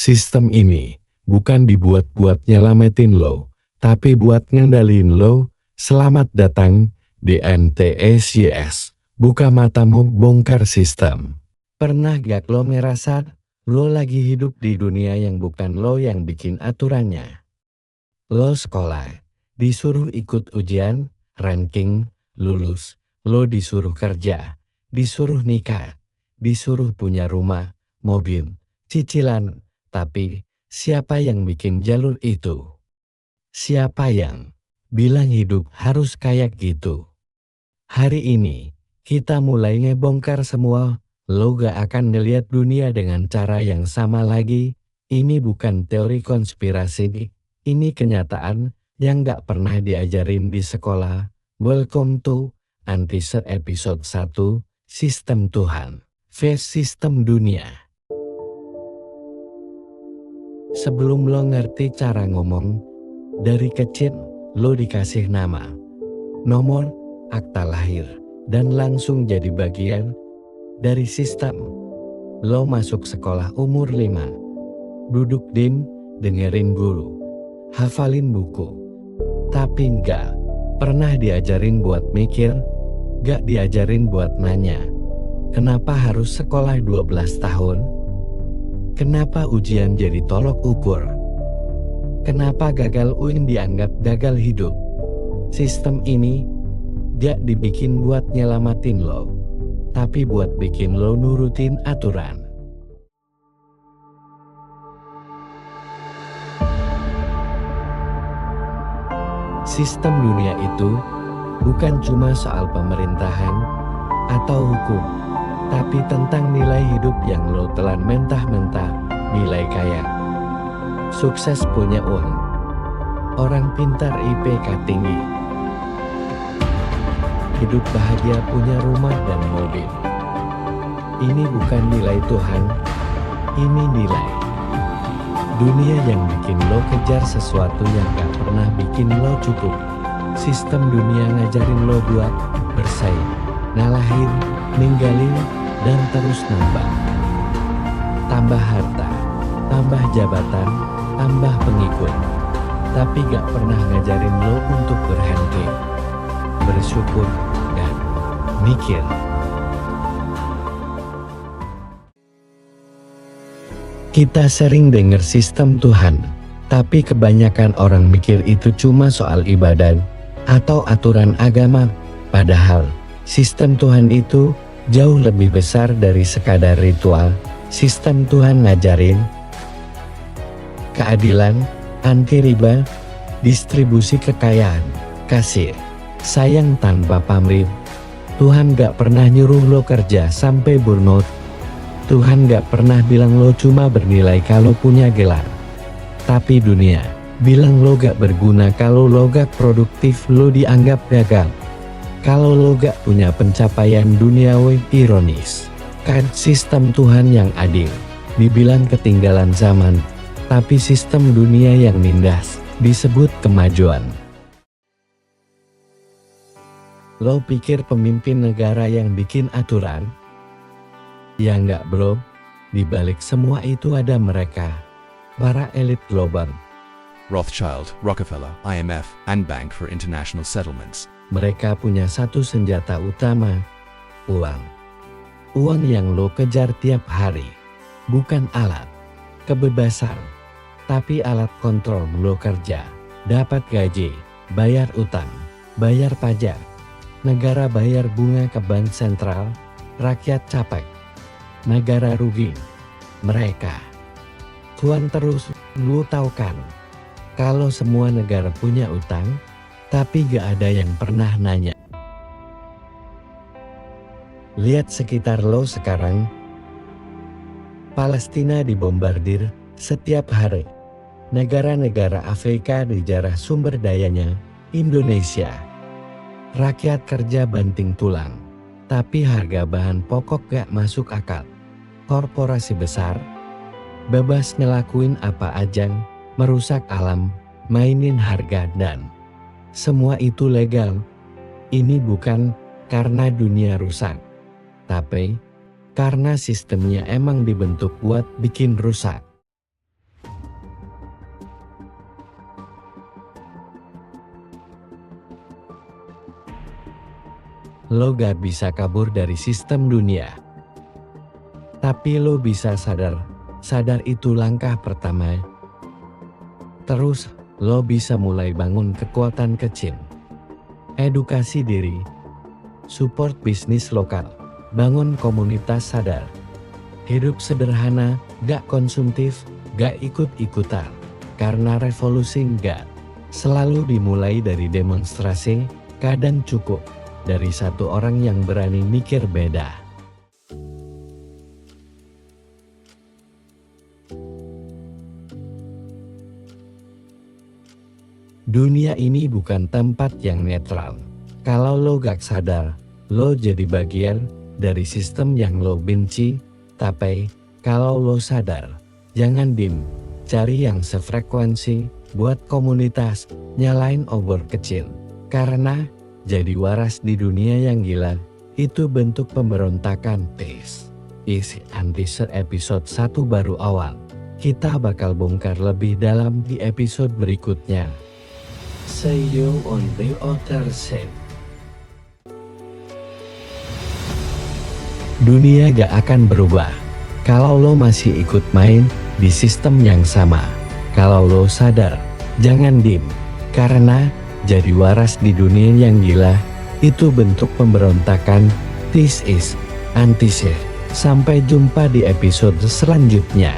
Sistem ini bukan dibuat buat nyelamatin lo, tapi buat ngendalin lo. Selamat datang di NTSYS. Buka matamu, bongkar sistem. Pernah gak lo ngerasa lo lagi hidup di dunia yang bukan lo yang bikin aturannya? Lo sekolah, disuruh ikut ujian, ranking, lulus. Lo disuruh kerja, disuruh nikah, disuruh punya rumah, mobil, cicilan. Tapi siapa yang bikin jalur itu? Siapa yang bilang hidup harus kayak gitu? Hari ini kita mulai ngebongkar semua. Lo gak akan ngeliat dunia dengan cara yang sama lagi. Ini bukan teori konspirasi, ini kenyataan yang gak pernah diajarin di sekolah. Welcome to Antiser episode 1, Sistem Tuhan vs Sistem Dunia. Sebelum lo ngerti cara ngomong, dari kecil lo dikasih nama, nomor, akta lahir, dan langsung jadi bagian dari sistem. Lo masuk sekolah umur 5, duduk dim, dengerin guru, hafalin buku, tapi nggak pernah diajarin buat mikir, nggak diajarin buat nanya. Kenapa harus sekolah 12 tahun? Kenapa ujian jadi tolok ukur? Kenapa gagal UIN dianggap gagal hidup? Sistem ini gak dibikin buat nyelamatin lo, tapi buat bikin lo nurutin aturan. Sistem dunia itu bukan cuma soal pemerintahan atau hukum, tapi tentang nilai hidup yang lo telan mentah-mentah. Nilai kaya, sukses punya uang, orang pintar IPK tinggi, hidup bahagia punya rumah dan mobil. Ini bukan nilai Tuhan, ini nilai dunia yang bikin lo kejar sesuatu yang gak pernah bikin lo cukup. Sistem dunia ngajarin lo buat bersaing, ngalahin, ninggalin, dan terus nambah. Tambah harta, tambah jabatan, tambah pengikut. Tapi gak pernah ngajarin lo untuk berhenti, bersyukur, dan mikir. Kita sering dengar sistem Tuhan, tapi kebanyakan orang mikir itu cuma soal ibadah atau aturan agama. Padahal sistem Tuhan itu jauh lebih besar dari sekadar ritual. Sistem Tuhan ngajarin keadilan, anti riba, distribusi kekayaan, kasih sayang tanpa pamrih. Tuhan gak pernah nyuruh lo kerja sampai burnout. Tuhan gak pernah bilang lo cuma bernilai kalau punya gelar. Tapi dunia bilang lo gak berguna kalau lo gak produktif, lo dianggap gagal kalau lo gak punya pencapaian duniawi. Ironis kan, sistem Tuhan yang adil dibilang ketinggalan zaman, tapi sistem dunia yang nindas disebut kemajuan. Lo pikir pemimpin negara yang bikin aturan? Ya enggak bro, di balik semua itu ada mereka, para elit global. Rothschild, Rockefeller, IMF, and Bank for International Settlements. Mereka punya satu senjata utama, uang. Uang yang lo kejar tiap hari, bukan alat kebebasan, tapi alat kontrol lo kerja, dapat gaji, bayar utang, bayar pajak, negara bayar bunga ke bank sentral, rakyat capek, negara rugi, mereka cuan terus. Lo tahu kan, kalau semua negara punya utang, tapi gak ada yang pernah nanya. Lihat sekitar lo sekarang, Palestina dibombardir setiap hari. Negara-negara Afrika dijarah sumber dayanya, Indonesia. Rakyat kerja banting tulang, tapi harga bahan pokok gak masuk akal. Korporasi besar bebas ngelakuin apa aja, merusak alam, mainin harga, dan semua itu legal. Ini bukan karena dunia rusak, tapi karena sistemnya emang dibentuk buat bikin rusak. lo gak bisa kabur dari sistem dunia. Tapi lo bisa sadar itu langkah pertama. Terus, lo bisa mulai bangun kekuatan kecil. Edukasi diri, support bisnis lokal, bangun komunitas sadar. Hidup sederhana, gak konsumtif, gak ikut-ikutan. Karena revolusi gak selalu dimulai dari demonstrasi, kadang cukup dari satu orang yang berani mikir beda. Dunia ini bukan tempat yang netral. Kalau lo gak sadar, lo jadi bagian dari sistem yang lo benci. Tapi, kalau lo sadar, jangan diem. Cari yang sefrekuensi, buat komunitas, nyalain obor kecil. Karena, jadi waras di dunia yang gila, itu bentuk pemberontakan. Peace. Isi teaser episode 1 baru awal. Kita bakal bongkar lebih dalam di episode berikutnya. See you on the other side. Dunia gak akan berubah kalau lo masih ikut main di sistem yang sama. Kalau lo sadar, jangan diem. Karena jadi waras di dunia yang gila, itu bentuk pemberontakan. This is Antisir. Sampai jumpa di episode selanjutnya.